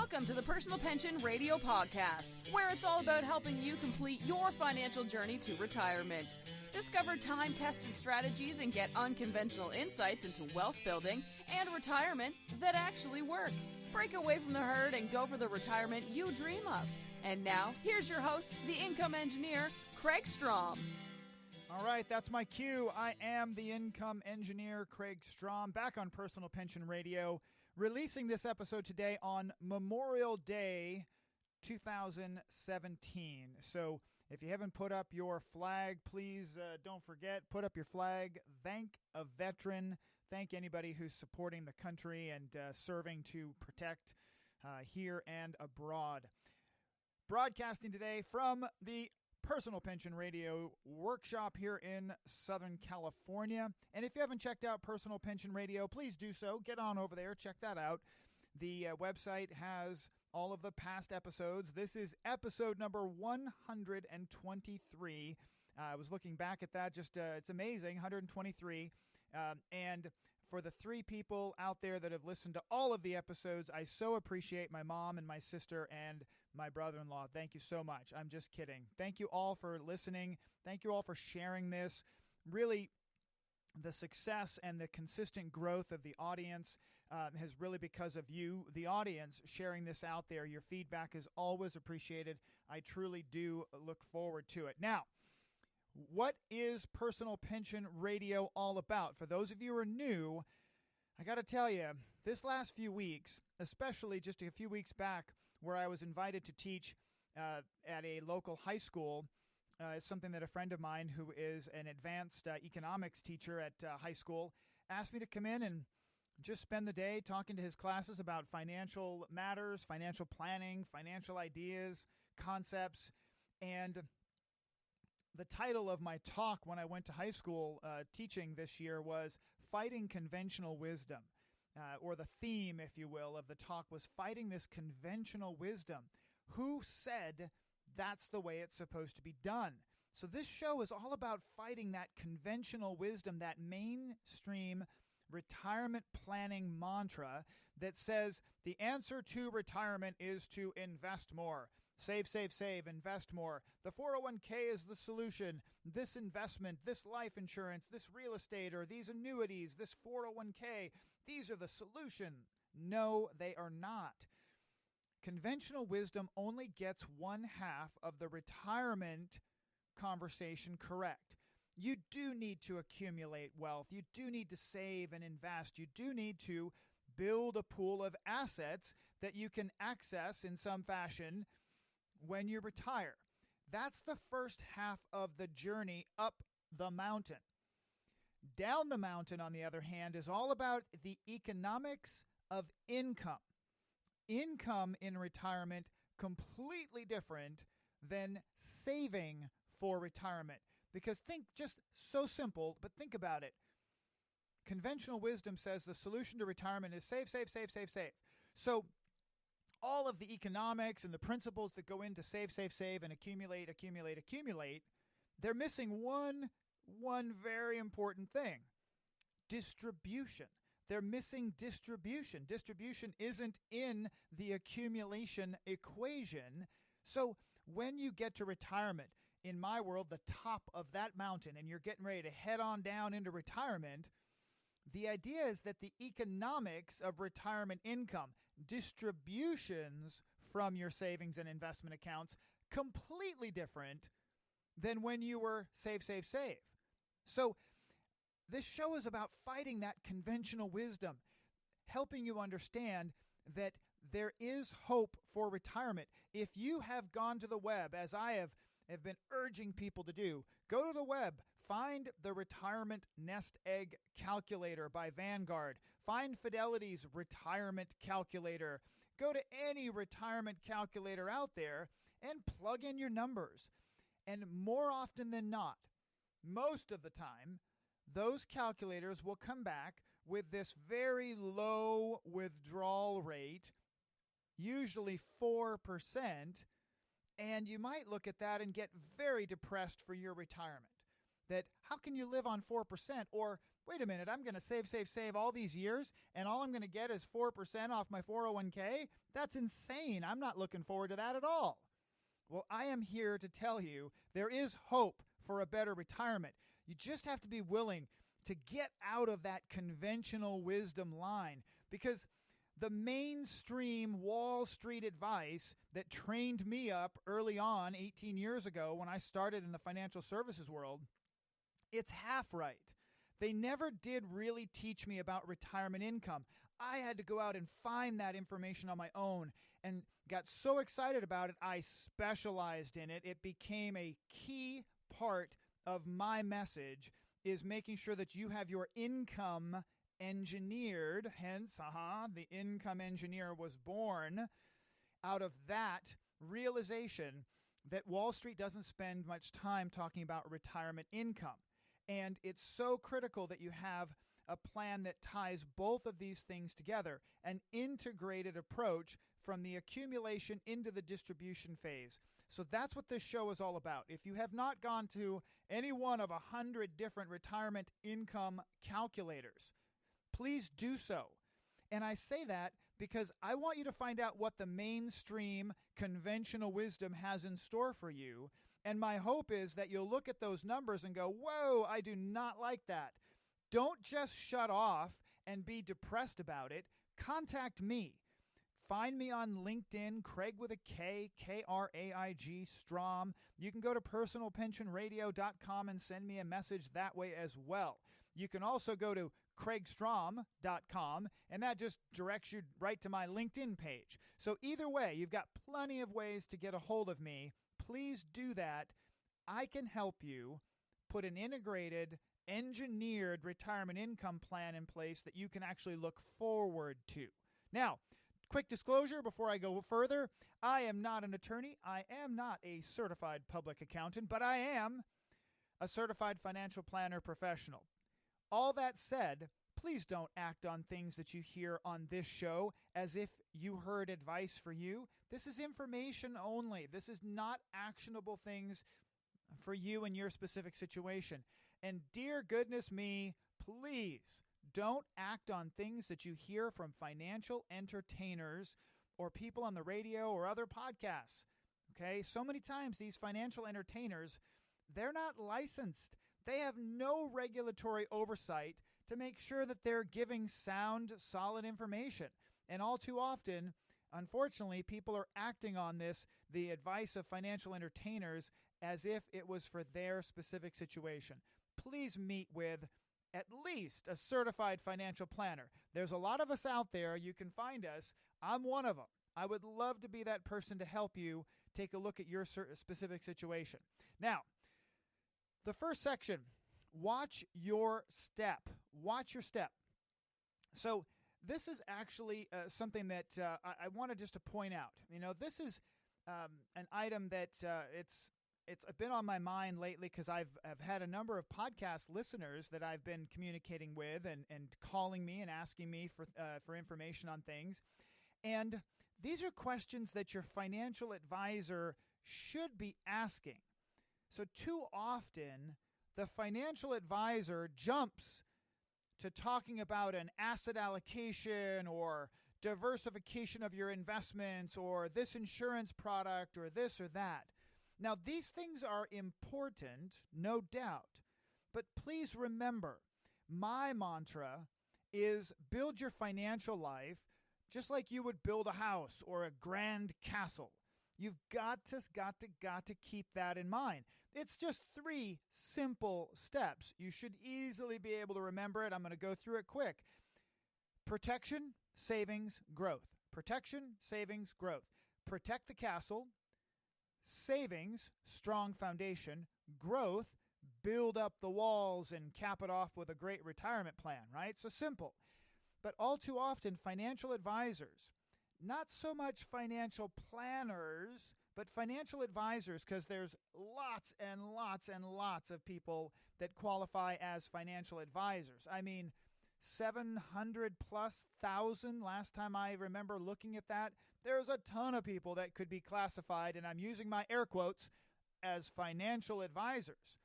Welcome to the Personal Pension Radio Podcast, where it's all about helping you complete your financial journey to retirement. Discover time-tested strategies and get unconventional insights into wealth building and retirement that actually work. Break away from the herd and go for the retirement you dream of. And now, here's your host, the income engineer, Kraig Strom. All right, that's my cue. I am the income engineer, Kraig Strom, back on Personal Pension Radio, releasing this episode today on Memorial Day 2017. So if you haven't put up your flag, please don't forget, put up your flag. Thank a veteran. Thank anybody who's supporting the country and serving to protect here and abroad. Broadcasting today from the Personal Pension Radio workshop here in Southern California. And if you haven't checked out Personal Pension Radio, please do so. Get on over there. Check that out. The website has all of the past episodes. This is episode number 123. I was looking back at that. It's amazing, 123. And for the three people out there that have listened to all of the episodes, I so appreciate my mom and my sister and my brother-in-law. Thank you so much. I'm just kidding. Thank you all for listening. Thank you all for sharing this. Really, the success and the consistent growth of the audience has really because of you, the audience, sharing this out there. Your feedback is always appreciated. I truly do look forward to it. Now, what is Personal Pension Radio all about? For those of you who are new, I got to tell you, this last few weeks, especially just a few weeks back, where I was invited to teach at a local high school, is something that a friend of mine who is an advanced economics teacher at high school asked me to come in and just spend the day talking to his classes about financial matters, financial planning, financial ideas, concepts. And the title of my talk when I went to high school teaching this year was Fighting Conventional Wisdom, or the theme, if you will, of the talk was Fighting This Conventional Wisdom. Who said that's the way it's supposed to be done? So this show is all about fighting that conventional wisdom, that mainstream retirement planning mantra that says the answer to retirement is to invest more. Save, save, save, invest more. The 401k is the solution. This investment, this life insurance, this real estate, or these annuities, this 401k, these are the solution. No, they are not. Conventional wisdom only gets one half of the retirement conversation correct. You do need to accumulate wealth. You do need to save and invest. You do need to build a pool of assets that you can access in some fashion when you retire. That's the first half of the journey up the mountain. Down the mountain, on the other hand, is all about the economics of income. Income in retirement, completely different than saving for retirement. Because think, just so simple, but think about it. Conventional wisdom says the solution to retirement is save, save, save, save, save. So all of the economics and the principles that go into save, save, save, and accumulate, accumulate, accumulate, they're missing one very important thing: distribution. They're missing distribution. Distribution isn't in the accumulation equation. So when you get to retirement, in my world, the top of that mountain, and you're getting ready to head on down into retirement, the idea is that the economics of retirement income, distributions from your savings and investment accounts, completely different than when you were save, save, save. So this show is about fighting that conventional wisdom, helping you understand that there is hope for retirement. If you have gone to the web, as I have been urging people to do, go to the web, find the Retirement Nest Egg Calculator by Vanguard, find Fidelity's Retirement Calculator, go to any retirement calculator out there and plug in your numbers. And more often than not, most of the time, those calculators will come back with this very low withdrawal rate, usually 4%, and you might look at that and get very depressed for your retirement. That how can you live on 4%? Or wait a minute, I'm going to save all these years, and all I'm going to get is 4% off my 401k? That's insane. I'm not looking forward to that at all. Well, I am here to tell you there is hope for a better retirement. You just have to be willing to get out of that conventional wisdom line, because the mainstream Wall Street advice that trained me up early on 18 years ago when I started in the financial services world, it's half right. They never did really teach me about retirement income. I had to go out and find that information on my own and got so excited about it, I specialized in it. It became a key part of my message, is making sure that you have your income engineered. Hence, the income engineer was born out of that realization that Wall Street doesn't spend much time talking about retirement income. And it's so critical that you have a plan that ties both of these things together, an integrated approach from the accumulation into the distribution phase. So that's what this show is all about. If you have not gone to any one of 100 different retirement income calculators, please do so. And I say that because I want you to find out what the mainstream conventional wisdom has in store for you. And my hope is that you'll look at those numbers and go, whoa, I do not like that. Don't just shut off and be depressed about it. Contact me. Find me on LinkedIn, Kraig with a K, Kraig Strom. You can go to personalpensionradio.com and send me a message that way as well. You can also go to kraigstrom.com, and that just directs you right to my LinkedIn page. So either way, you've got plenty of ways to get a hold of me. Please do that. I can help you put an integrated, engineered retirement income plan in place that you can actually look forward to. Now, quick disclosure before I go further, I am not an attorney. I am not a certified public accountant, but I am a certified financial planner professional. All that said, please don't act on things that you hear on this show as if you heard advice for you. This is information only. This is not actionable things for you in your specific situation. And dear goodness me, please don't act on things that you hear from financial entertainers or people on the radio or other podcasts. Okay? So many times these financial entertainers, they're not licensed. They have no regulatory oversight to make sure that they're giving sound, solid information. And all too often, unfortunately, people are acting on the advice of financial entertainers, as if it was for their specific situation. Please meet with at least a certified financial planner. There's a lot of us out there. You can find us. I'm one of them. I would love to be that person to help you take a look at your specific situation. Now, the first section, watch your step. Watch your step. So this is actually something that I wanted just to point out. You know, this is an item that it's been on my mind lately because I've had a number of podcast listeners that I've been communicating with and calling me and asking me for information on things. And these are questions that your financial advisor should be asking. So too often, the financial advisor jumps to talking about an asset allocation or diversification of your investments or this insurance product or this or that. Now, these things are important, no doubt, but please remember, my mantra is build your financial life just like you would build a house or a grand castle. You've got to keep that in mind. It's just 3 simple steps. You should easily be able to remember it. I'm going to go through it quick. Protection, savings, growth. Protection, savings, growth. Protect the castle. Savings, strong foundation. Growth, build up the walls and cap it off with a great retirement plan, right? So simple. But all too often, financial advisors, not so much financial planners, but financial advisors, because there's lots and lots and lots of people that qualify as financial advisors. I mean, 700 plus thousand last time I remember looking at that. There's a ton of people that could be classified, and I'm using my air quotes, as financial advisors.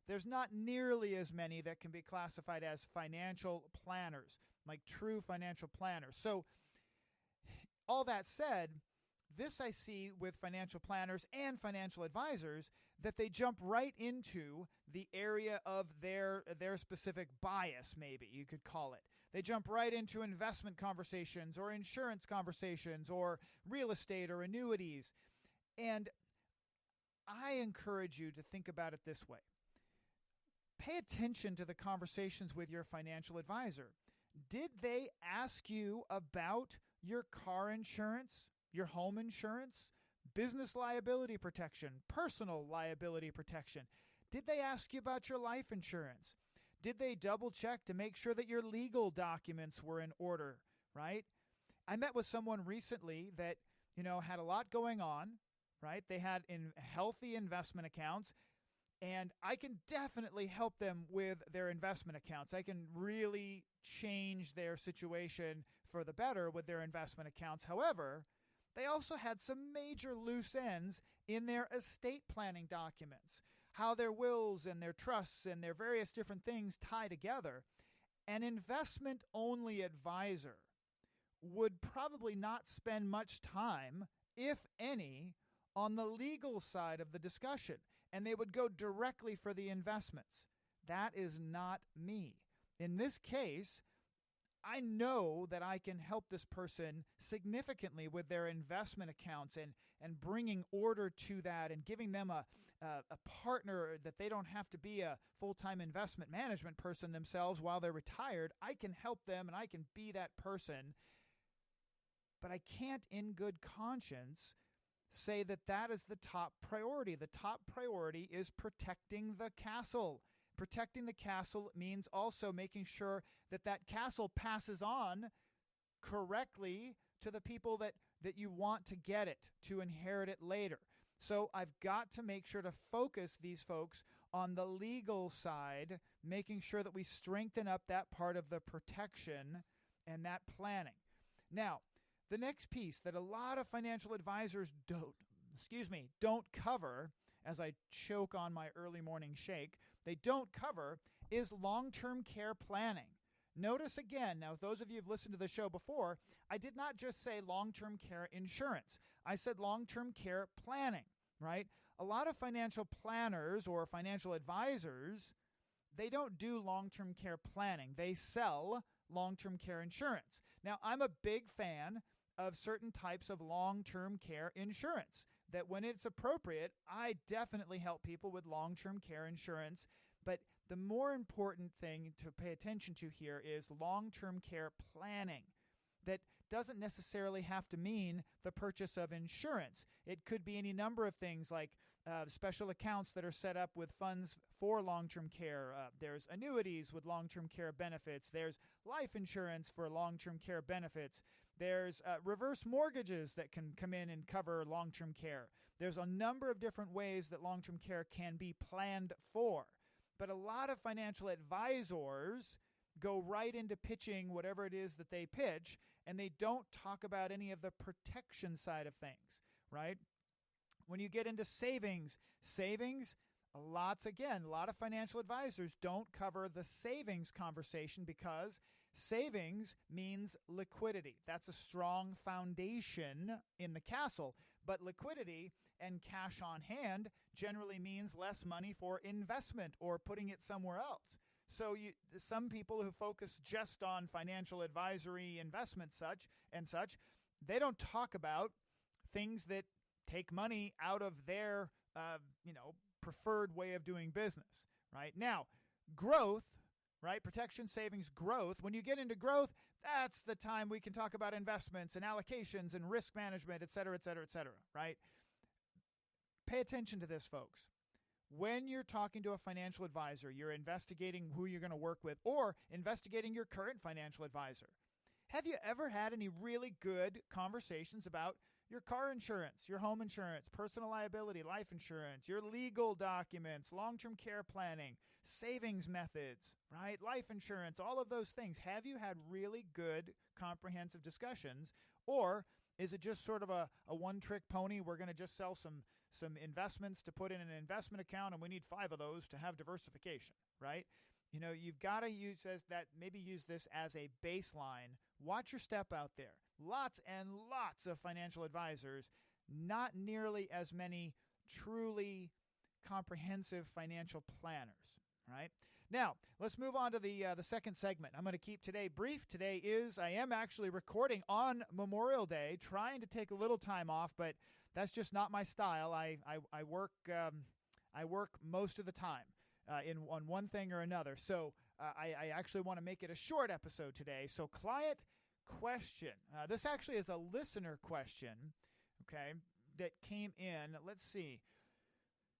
there's not nearly as many that can be classified as financial planners, like true financial planners. So all that said, this I see with financial planners and financial advisors, that they jump right into the area of their specific bias, maybe you could call it. They jump right into investment conversations or insurance conversations or real estate or annuities. And I encourage you to think about it this way. Pay attention to the conversations with your financial advisor. Did they ask you about your car insurance, your home insurance, business liability protection, personal liability protection? Did they ask you about your life insurance? Did they double check to make sure that your legal documents were in order, right? I met with someone recently that, had a lot going on, right? They had healthy investment accounts, and I can definitely help them with their investment accounts. I can really change their situation for the better with their investment accounts. However, they also had some major loose ends in their estate planning documents, how their wills and their trusts and their various different things tie together. An investment-only advisor would probably not spend much time, if any, on the legal side of the discussion, and they would go directly for the investments. That is not me. In this case, I know that I can help this person significantly with their investment accounts and bringing order to that and giving them a partner that they don't have to be a full-time investment management person themselves while they're retired. I can help them and I can be that person. But I can't in good conscience say that that is the top priority. The top priority is protecting the castle. Protecting the castle means also making sure that that castle passes on correctly to the people that you want to get it, to inherit it later. So I've got to make sure to focus these folks on the legal side, making sure that we strengthen up that part of the protection and that planning. Now, the next piece that a lot of financial advisors don't cover, as I choke on my early morning shake, they don't cover is long-term care planning. Notice again, now those of you who've listened to the show before, I did not just say long-term care insurance. I said long-term care planning, right? A lot of financial planners or financial advisors, they don't do long-term care planning. They sell long-term care insurance. Now, I'm a big fan of certain types of long-term care insurance, that when it's appropriate, I definitely help people with long-term care insurance. But the more important thing to pay attention to here is long-term care planning. That doesn't necessarily have to mean the purchase of insurance. It could be any number of things like special accounts that are set up with funds for long-term care. There's annuities with long-term care benefits. There's life insurance for long-term care benefits. There's reverse mortgages that can come in and cover long-term care. There's a number of different ways that long-term care can be planned for. But a lot of financial advisors go right into pitching whatever it is that they pitch, and they don't talk about any of the protection side of things, right? When you get into savings, a lot of financial advisors don't cover the savings conversation because savings means liquidity. That's a strong foundation in the castle, but liquidity and cash on hand generally means less money for investment or putting it somewhere else. So some people who focus just on financial advisory investment such, they don't talk about things that take money out of their preferred way of doing business, right? Now, growth, right? Protection, savings, growth. When you get into growth, that's the time we can talk about investments and allocations and risk management, et cetera, right? Pay attention to this, folks. When you're talking to a financial advisor, you're investigating who you're going to work with or investigating your current financial advisor. Have you ever had any really good conversations about your car insurance, your home insurance, personal liability, life insurance, your legal documents, long-term care planning, savings methods, right? Life insurance, all of those things. Have you had really good comprehensive discussions, or is it just sort of a one-trick pony? We're going to just sell some some investments to put in an investment account, and we need 5 of those to have diversification, right? You've got to use this as a baseline. Watch your step out there. Lots and lots of financial advisors, not nearly as many truly comprehensive financial planners, right? Now, let's move on to the second segment. I'm going to keep today brief. I am actually recording on Memorial Day, trying to take a little time off, but that's just not my style. I work most of the time on one thing or another. So I actually want to make it a short episode today. So client question. This actually is a listener question, okay, that came in. Let's see.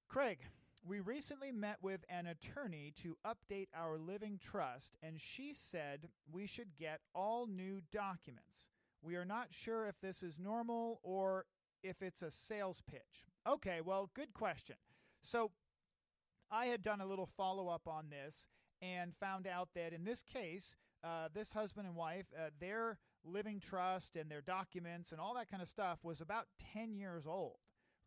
Kraig, we recently met with an attorney to update our living trust, and she said we should get all new documents. We are not sure if this is normal or if it's a sales pitch. Okay, well, good question. So I had done a little follow-up on this and found out that in this case, this husband and wife, their living trust and their documents and all that kind of stuff was about 10 years old,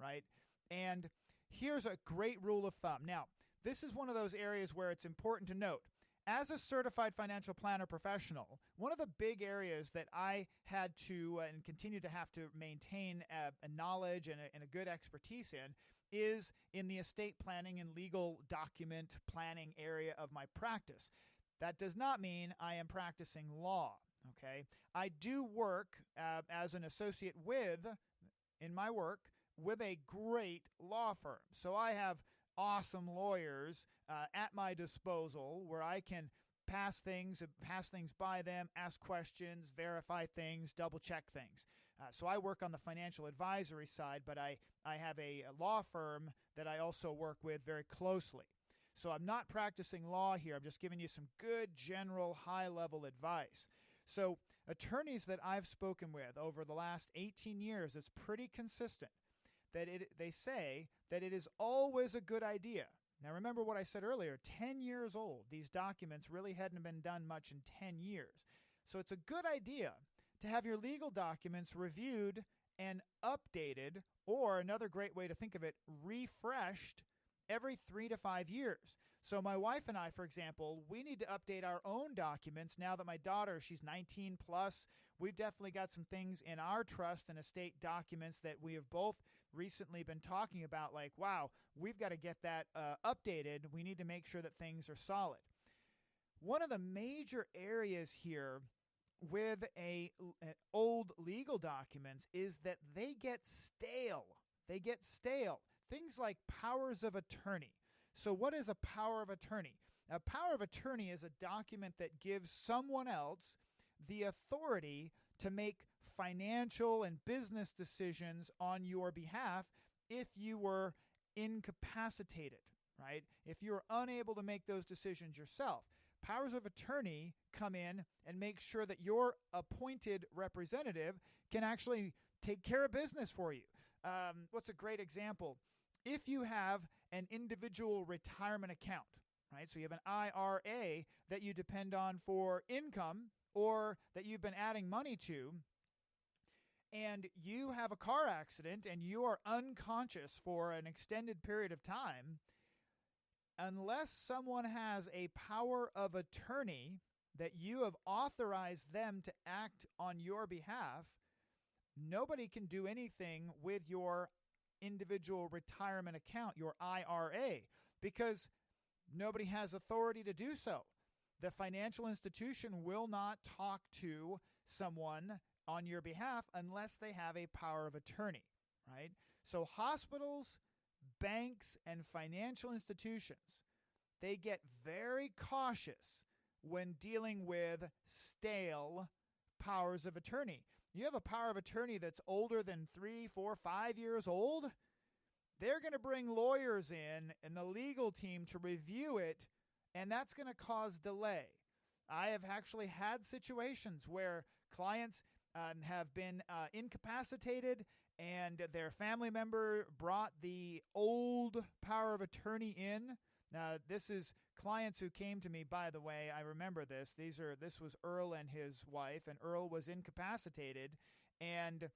right? And here's a great rule of thumb. Now, this is one of those areas where it's important to note. As a certified financial planner professional, one of the big areas that I had to and continue to have to maintain a knowledge and a good expertise in is in the estate planning and legal document planning area of my practice. That does not mean I am practicing law, okay? I do work as an associate in my work, with a great law firm. So I have awesome lawyers at my disposal where I can pass things by them, ask questions, verify things, double-check things. So I work on the financial advisory side, but I have a law firm that I also work with very closely. So I'm not practicing law here. I'm just giving you some good general high-level advice. So attorneys that I've spoken with over the last 18 years, it's pretty consistent that they say that it is always a good idea. Now remember what I said earlier, 10 years old. These documents really hadn't been done much in 10 years. So it's a good idea to have your legal documents reviewed and updated, or another great way to think of it, refreshed every 3 to 5 years. So my wife and I, for example, we need to update our own documents now that my daughter, she's 19 plus. We've definitely got some things in our trust and estate documents that we have both recently been talking about, like, wow, we've got to get that updated. We need to make sure that things are solid. One of the major areas here with old legal documents is that they get stale. Things like powers of attorney. So what is a power of attorney? A power of attorney is a document that gives someone else the authority to make financial and business decisions on your behalf if you were incapacitated, right? If you're unable to make those decisions yourself. Powers of attorney come in and make sure that your appointed representative can actually take care of business for you. What's a great example? If you have an individual retirement account, right? So you have an IRA that you depend on for income or that you've been adding money to, and you have a car accident and you are unconscious for an extended period of time, unless someone has a power of attorney that you have authorized them to act on your behalf, nobody can do anything with your individual retirement account, your IRA, because nobody has authority to do so. The financial institution will not talk to someone on your behalf unless they have a power of attorney, right? So hospitals, banks, and financial institutions, they get very cautious when dealing with stale powers of attorney. You have a power of attorney that's older than 3, 4, 5 years old, they're going to bring lawyers in and the legal team to review it, and that's going to cause delay. I have actually had situations where clients have been incapacitated and their family member brought the old power of attorney in. Now, this is clients who came to me, by the way, I remember this. This was Earl and his wife, and Earl was incapacitated, and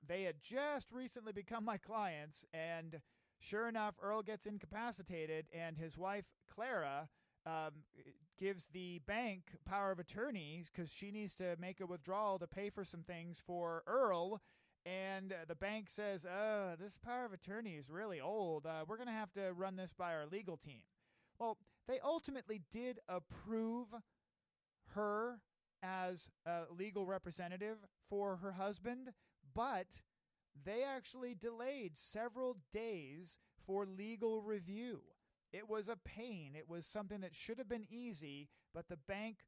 they had just recently become my clients, and sure enough, Earl gets incapacitated, and his wife, Clara, gives the bank power of attorney because she needs to make a withdrawal to pay for some things for Earl. And the bank says, this power of attorney is really old. We're going to have to run this by our legal team. Well, they ultimately did approve her as a legal representative for her husband, but they actually delayed several days for legal review. It was a pain. It was something that should have been easy, but the bank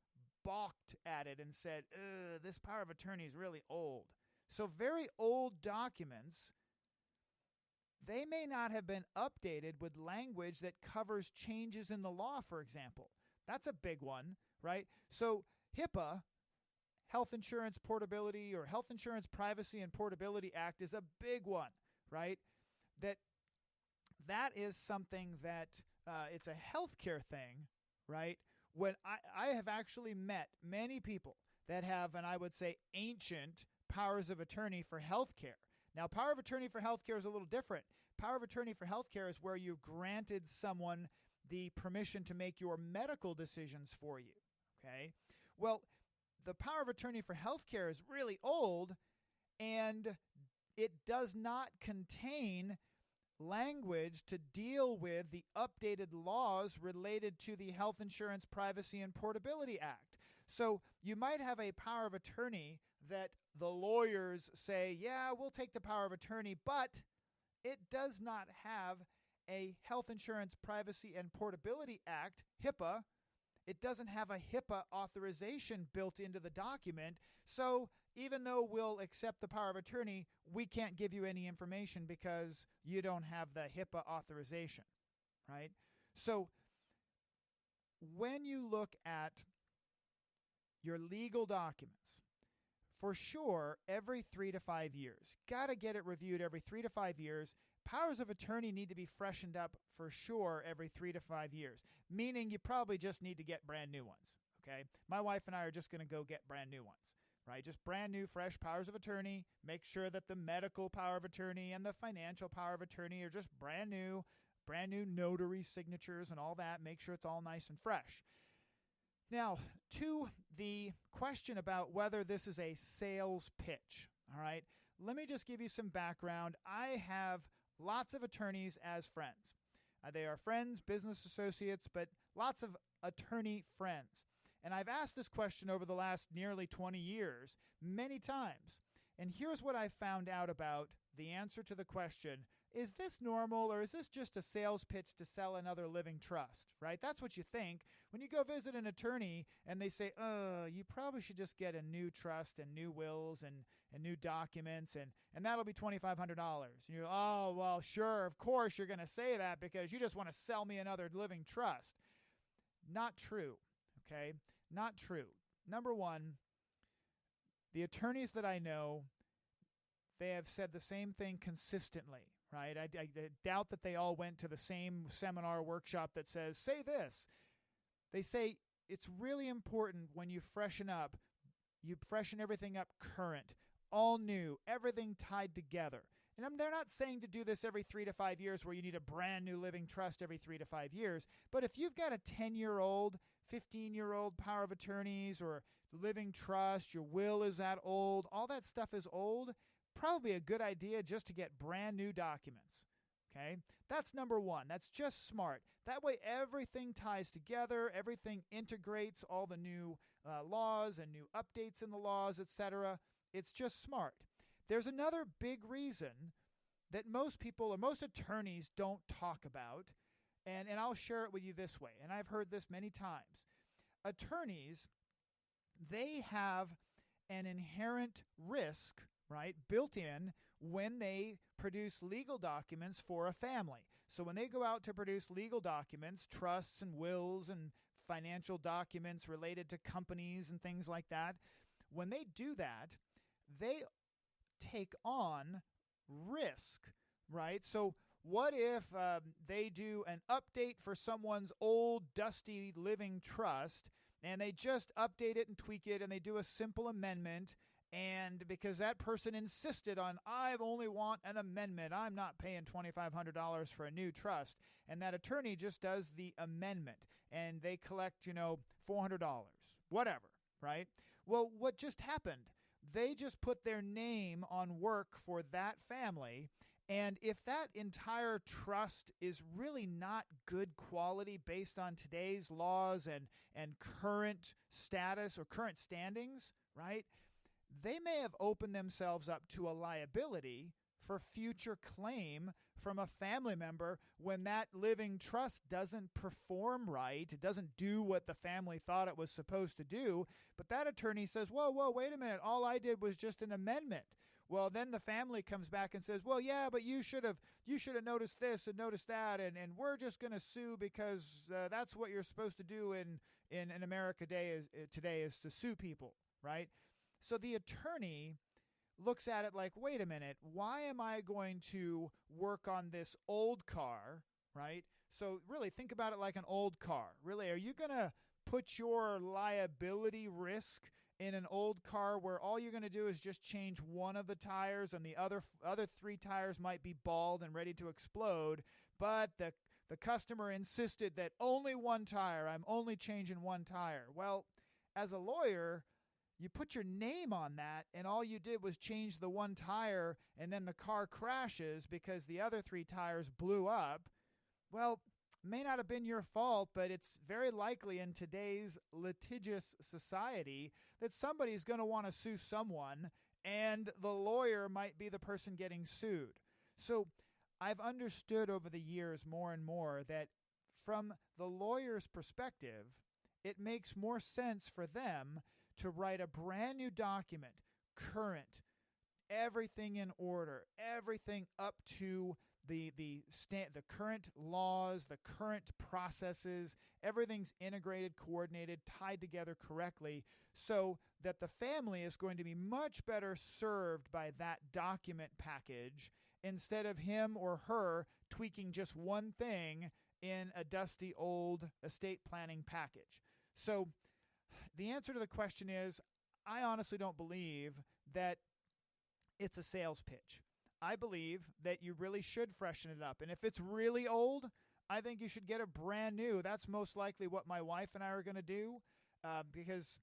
balked at it and said, this power of attorney is really old. So very old documents, they may not have been updated with language that covers changes in the law, for example. That's a big one, right? So HIPAA, Health Insurance Portability or Health Insurance Privacy and Portability Act, is a big one, right? That is something that it's a healthcare thing, right? When I have actually met many people that have, and I would say, ancient powers of attorney for healthcare. Now, power of attorney for healthcare is a little different. Power of attorney for healthcare is where you've granted someone the permission to make your medical decisions for you, okay? Well, the power of attorney for healthcare is really old, and it does not contain language to deal with the updated laws related to the Health Insurance Privacy and Portability Act. So you might have a power of attorney that the lawyers say, yeah, we'll take the power of attorney, but it does not have a Health Insurance Privacy and Portability Act, HIPAA. It doesn't have a HIPAA authorization built into the document. So even though we'll accept the power of attorney, we can't give you any information because you don't have the HIPAA authorization, right? So when you look at your legal documents, for sure, every 3 to 5 years. Got to get it reviewed every 3 to 5 years. Powers of attorney need to be freshened up for sure every 3 to 5 years, meaning you probably just need to get brand new ones, okay? My wife and I are just going to go get brand new ones, right? Just brand new, fresh powers of attorney. Make sure that the medical power of attorney and the financial power of attorney are just brand new notary signatures and all that. Make sure it's all nice and fresh. Now, to the question about whether this is a sales pitch, all right, let me just give you some background. I have lots of attorneys as friends. They are friends, business associates, but lots of attorney friends. And I've asked this question over the last nearly 20 years many times. And here's what I found out about the answer to the question: is this normal, or is this just a sales pitch to sell another living trust, right? That's what you think. When you go visit an attorney and they say, you probably should just get a new trust and new wills and new documents, and that'll be $2,500. And you're, oh, well, sure, of course you're going to say that because you just want to sell me another living trust. Not true, okay? Not true. Number one, the attorneys that I know, they have said the same thing consistently, right? I doubt that they all went to the same seminar workshop that says, say this. They say it's really important when you freshen up, you freshen everything up current, all new, everything tied together. And they're not saying to do this every 3 to 5 years where you need a brand new living trust every 3 to 5 years. But if you've got a 10-year-old, 15-year-old power of attorneys or living trust, your will is that old, all that stuff is old, probably a good idea just to get brand new documents, okay? That's number one. That's just smart. That way everything ties together, everything integrates all the new laws and new updates in the laws, etc. It's just smart. There's another big reason that most people or most attorneys don't talk about, and I'll share it with you this way, and I've heard this many times. Attorneys, they have an inherent risk, right, built in when they produce legal documents for a family. So when they go out to produce legal documents, trusts and wills and financial documents related to companies and things like that, when they do that, they take on risk, right? So what if they do an update for someone's old, dusty living trust, and they just update it and tweak it, and they do a simple amendment, And because that person insisted on, I only want an amendment, I'm not paying $2,500 for a new trust. And that attorney just does the amendment, and they collect, $400, whatever, right? Well, what just happened? They just put their name on work for that family. And if that entire trust is really not good quality based on today's laws and current status or current standings, right, they may have opened themselves up to a liability for future claim from a family member when that living trust doesn't perform right. It doesn't do what the family thought it was supposed to do. But that attorney says, whoa, wait a minute. All I did was just an amendment. Well, then the family comes back and says, well, yeah, but you should have noticed this and noticed that, and we're just going to sue because that's what you're supposed to do in America today is to sue people, right? So the attorney looks at it like, wait a minute, why am I going to work on this old car, right? So really think about it like an old car. Really, are you going to put your liability risk in an old car where all you're going to do is just change one of the tires and the other three tires might be bald and ready to explode, but the customer insisted that only one tire, I'm only changing one tire. Well, as a lawyer, you put your name on that, and all you did was change the one tire, and then the car crashes because the other three tires blew up. Well, may not have been your fault, but it's very likely in today's litigious society that somebody's going to want to sue someone, and the lawyer might be the person getting sued. So I've understood over the years more and more that from the lawyer's perspective, it makes more sense for them to write a brand new document, current, everything in order, everything up to the current laws, the current processes, everything's integrated, coordinated, tied together correctly, so that the family is going to be much better served by that document package instead of him or her tweaking just one thing in a dusty old estate planning package. So the answer to the question is, I honestly don't believe that it's a sales pitch. I believe that you really should freshen it up. And if it's really old, I think you should get a brand new. That's most likely what my wife and I are going to do because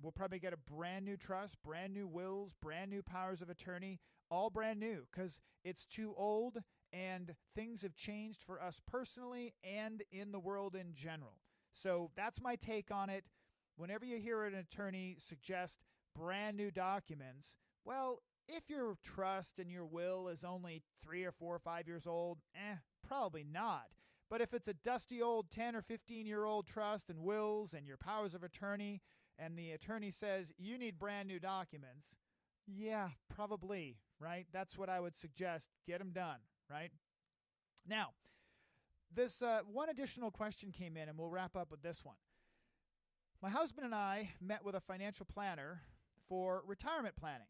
we'll probably get a brand new trust, brand new wills, brand new powers of attorney, all brand new because it's too old and things have changed for us personally and in the world in general. So that's my take on it. Whenever you hear an attorney suggest brand new documents, well, if your trust and your will is only 3 or 4 or 5 years old, probably not. But if it's a dusty old 10 or 15-year-old trust and wills and your powers of attorney, and the attorney says you need brand new documents, yeah, probably, right? That's what I would suggest. Get them done, right? Now, this one additional question came in, and we'll wrap up with this one. My husband and I met with a financial planner for retirement planning.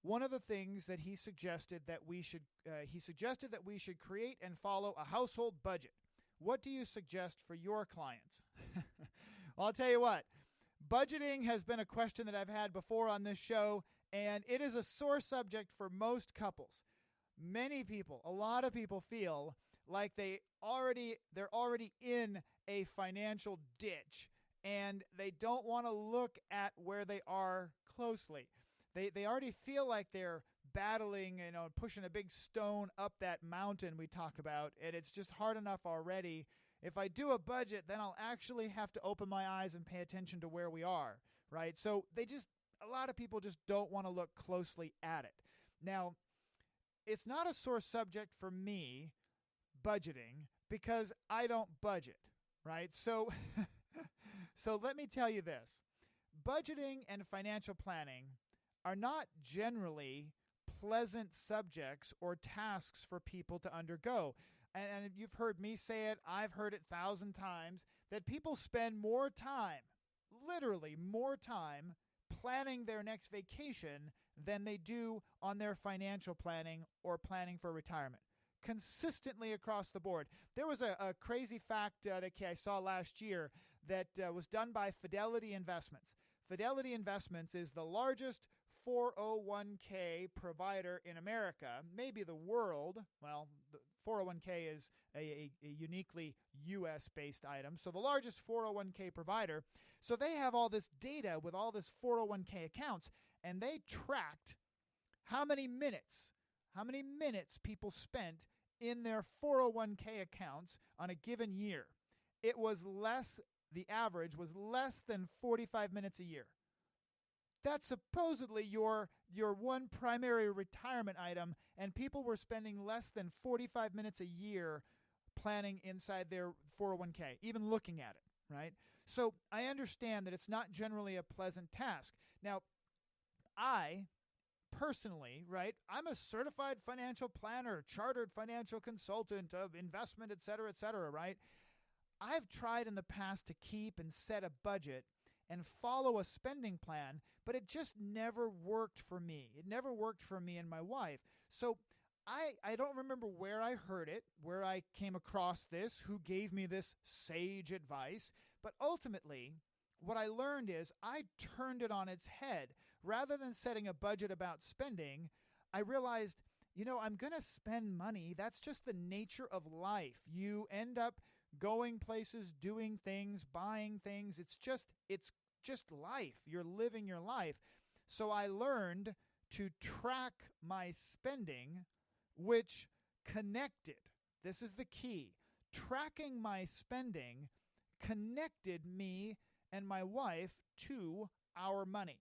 One of the things that he suggested that we should create and follow a household budget. What do you suggest for your clients? Well, I'll tell you what, budgeting has been a question that I've had before on this show, and it is a sore subject for most couples. Many people, a lot of people feel like they're already in a financial ditch, and they don't want to look at where they are closely. They already feel like they're battling, pushing a big stone up that mountain we talk about, and it's just hard enough already. If I do a budget, then I'll actually have to open my eyes and pay attention to where we are, right? So a lot of people just don't want to look closely at it. Now, it's not a sore subject for me, budgeting, because I don't budget, right? So let me tell you this. Budgeting and financial planning are not generally pleasant subjects or tasks for people to undergo. And you've heard me say it, I've heard it 1,000 times, that people spend more time, literally more time, planning their next vacation than they do on their financial planning or planning for retirement. Consistently across the board. There was a crazy fact that I saw last year that was done by Fidelity Investments. Fidelity Investments is the largest 401k provider in America, maybe the world. Well, the 401k is a uniquely U.S.-based item. So the largest 401k provider. So they have all this data with all this 401k accounts, and they tracked how many minutes people spent in their 401k accounts on a given year. It was the average was less than 45 minutes a year. That's supposedly your one primary retirement item, and people were spending less than 45 minutes a year planning inside their 401k, even looking at it, right? So I understand that it's not generally a pleasant task. Now, I personally, right, I'm a certified financial planner, chartered financial consultant of investment, et cetera, right? I've tried in the past to keep and set a budget and follow a spending plan, but it just never worked for me. It never worked for me and my wife. So I don't remember where I heard it, where I came across this, who gave me this sage advice, but ultimately what I learned is I turned it on its head. Rather than setting a budget about spending, I realized, I'm going to spend money. That's just the nature of life. You end up going places, doing things, buying things. It's just life. You're living your life. So I learned to track my spending, which connected. This is the key. Tracking my spending connected me and my wife to our money.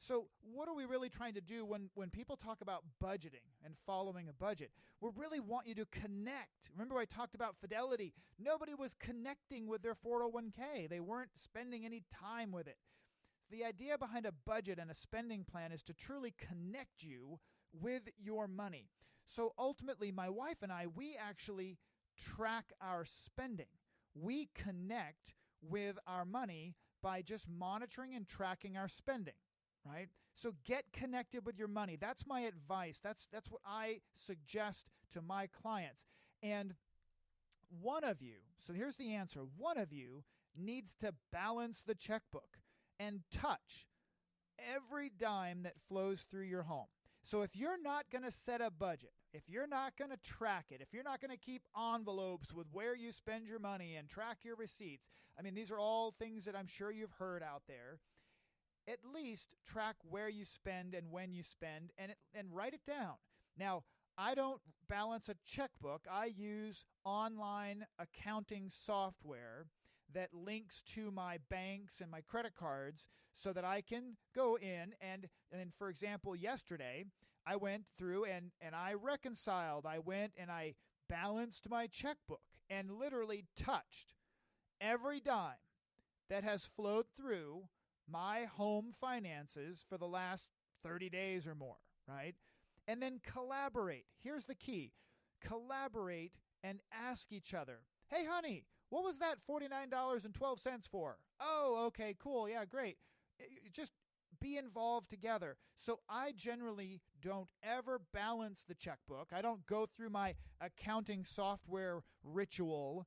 So what are we really trying to do when people talk about budgeting and following a budget? We really want you to connect. Remember I talked about fidelity. Nobody was connecting with their 401k. They weren't spending any time with it. The idea behind a budget and a spending plan is to truly connect you with your money. So ultimately, my wife and I, we actually track our spending. We connect with our money by just monitoring and tracking our spending. Right? So get connected with your money. That's my advice. That's what I suggest to my clients. And one of you, so here's the answer, one of you needs to balance the checkbook and touch every dime that flows through your home. So if you're not going to set a budget, if you're not going to track it, if you're not going to keep envelopes with where you spend your money and track your receipts, these are all things that I'm sure you've heard out there. At least track where you spend and when you spend and write it down. Now, I don't balance a checkbook. I use online accounting software that links to my banks and my credit cards so that I can go in and for example, yesterday, I went through and I reconciled. I went and I balanced my checkbook and literally touched every dime that has flowed through my home finances for the last 30 days or more, right? And then collaborate. Here's the key. Collaborate and ask each other, hey, honey, what was that $49.12 for? Oh, okay, cool. Yeah, great. Just be involved together. So I generally don't ever balance the checkbook. I don't go through my accounting software ritual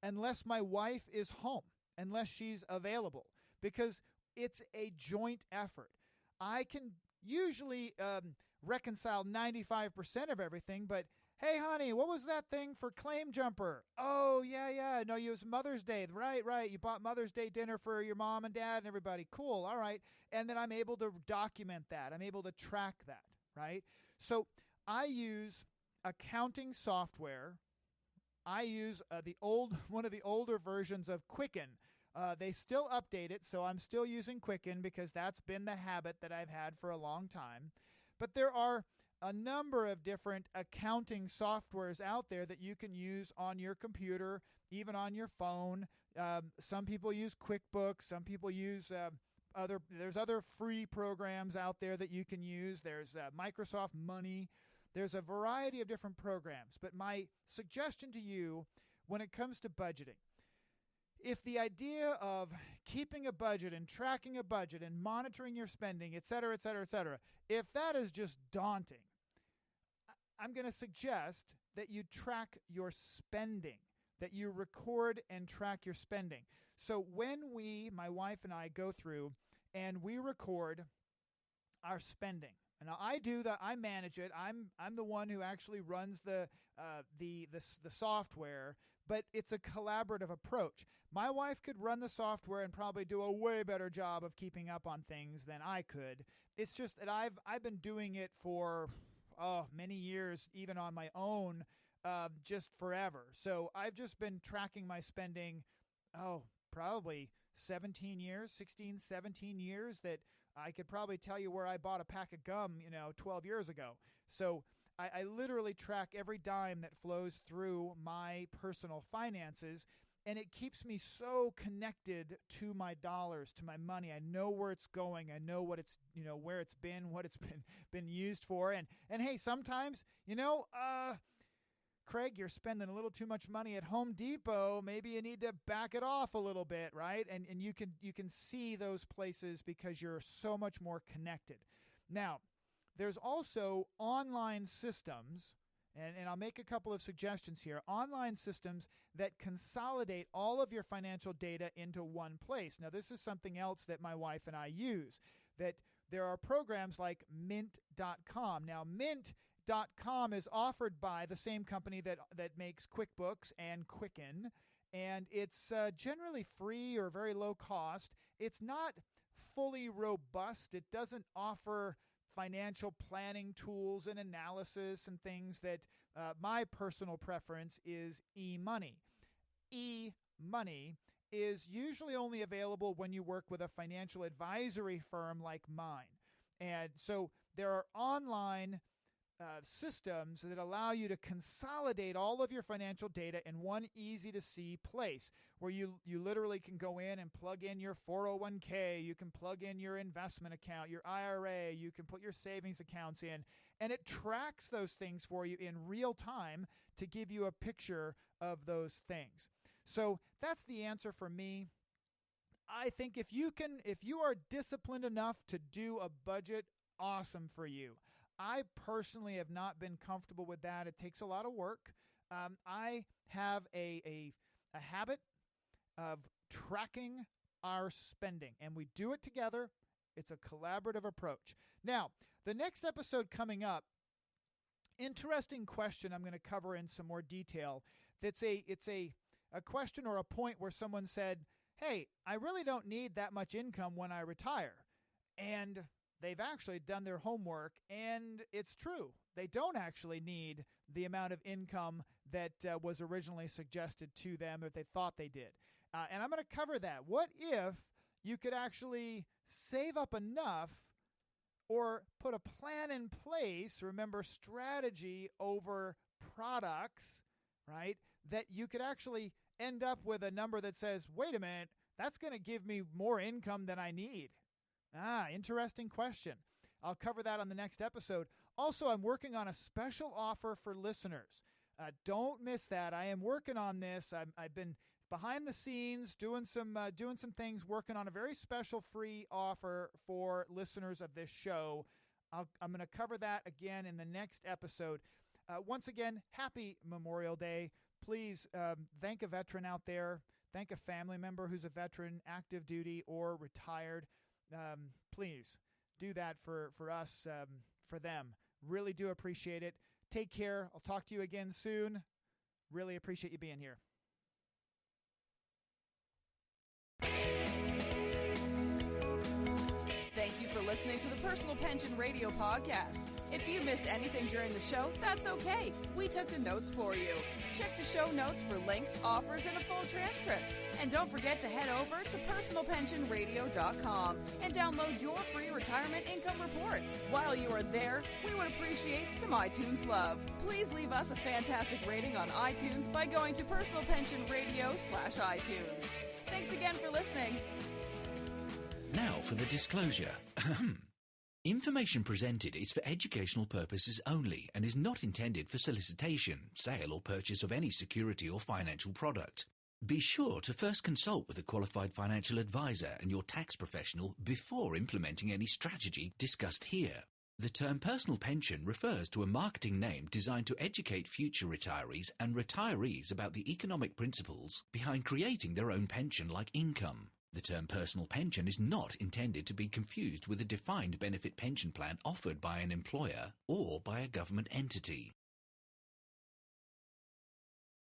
unless my wife is home, unless she's available, because it's a joint effort. I can usually reconcile 95% of everything, but hey, honey, what was that thing for Claim Jumper? Oh, yeah. No, it was Mother's Day. Right. You bought Mother's Day dinner for your mom and dad and everybody. Cool, all right. And then I'm able to document that. I'm able to track that, right? So I use accounting software. I use one of the older versions of Quicken. They still update it, so I'm still using Quicken because that's been the habit that I've had for a long time. But there are a number of different accounting softwares out there that you can use on your computer, even on your phone. Some people use QuickBooks. Some people use there's other free programs out there that you can use. There's Microsoft Money. There's a variety of different programs. But my suggestion to you when it comes to budgeting, if the idea of keeping a budget and tracking a budget and monitoring your spending, et cetera, if that is just daunting, I'm going to suggest that you track your spending, that you record and track your spending. So when my wife and I go through and we record our spending. And now I do that. I manage it. I'm the one who actually runs the software, but it's a collaborative approach. My wife could run the software and probably do a way better job of keeping up on things than I could. It's just that I've been doing it for many years, even on my own, just forever. So I've just been tracking my spending, probably 17 years, 16, 17 years, that I could probably tell you where I bought a pack of gum, 12 years ago. So I literally track every dime that flows through my personal finances, and it keeps me so connected to my dollars, to my money. I know where it's going. I know what it's, where it's been, what it's been used for. And hey, sometimes, Kraig, you're spending a little too much money at Home Depot. Maybe you need to back it off a little bit, right? And you can see those places because you're so much more connected. Now, there's also online systems, and I'll make a couple of suggestions here. Online systems that consolidate all of your financial data into one place. Now, this is something else that my wife and I use, that there are programs like Mint.com. Now, Mint.com is offered by the same company that makes QuickBooks and Quicken, and it's generally free or very low cost. It's not fully robust. It doesn't offer financial planning tools and analysis and things that my personal preference is eMoney. eMoney is usually only available when you work with a financial advisory firm like mine. And so there are online systems that allow you to consolidate all of your financial data in one easy-to-see place where you literally can go in and plug in your 401k, you can plug in your investment account, your IRA, you can put your savings accounts in, and it tracks those things for you in real time to give you a picture of those things. So that's the answer for me. I think if you are disciplined enough to do a budget, awesome for you. I personally have not been comfortable with that. It takes a lot of work. I have a habit of tracking our spending, and we do it together. It's a collaborative approach. Now, the next episode coming up, interesting question I'm going to cover in some more detail. It's a question or a point where someone said, hey, I really don't need that much income when I retire. And they've actually done their homework, and it's true. They don't actually need the amount of income that was originally suggested to them if they thought they did. And I'm going to cover that. What if you could actually save up enough or put a plan in place, remember strategy over products, right, that you could actually end up with a number that says, wait a minute, that's going to give me more income than I need. Interesting question. I'll cover that on the next episode. Also, I'm working on a special offer for listeners. Don't miss that. I am working on this. I've been behind the scenes doing some things, working on a very special free offer for listeners of this show. I'm going to cover that again in the next episode. Once again, happy Memorial Day. Please thank a veteran out there. Thank a family member who's a veteran, active duty or retired. Please do that for us, for them. Really do appreciate it. Take care. I'll talk to you again soon. Really appreciate you being here. Thank you for listening to the Personal Pension Radio Podcast. If you missed anything during the show, that's okay. We took the notes for you. Check the show notes for links, offers, and a full transcript. And don't forget to head over to personalpensionradio.com and download your free retirement income report. While you are there, we would appreciate some iTunes love. Please leave us a fantastic rating on iTunes by going to personalpensionradio.com/iTunes. Thanks again for listening. Now for the disclosure. Information presented is for educational purposes only and is not intended for solicitation, sale or purchase of any security or financial product. Be sure to first consult with a qualified financial advisor and your tax professional before implementing any strategy discussed here. The term personal pension refers to a marketing name designed to educate future retirees and retirees about the economic principles behind creating their own pension-like income. The term personal pension is not intended to be confused with a defined benefit pension plan offered by an employer or by a government entity.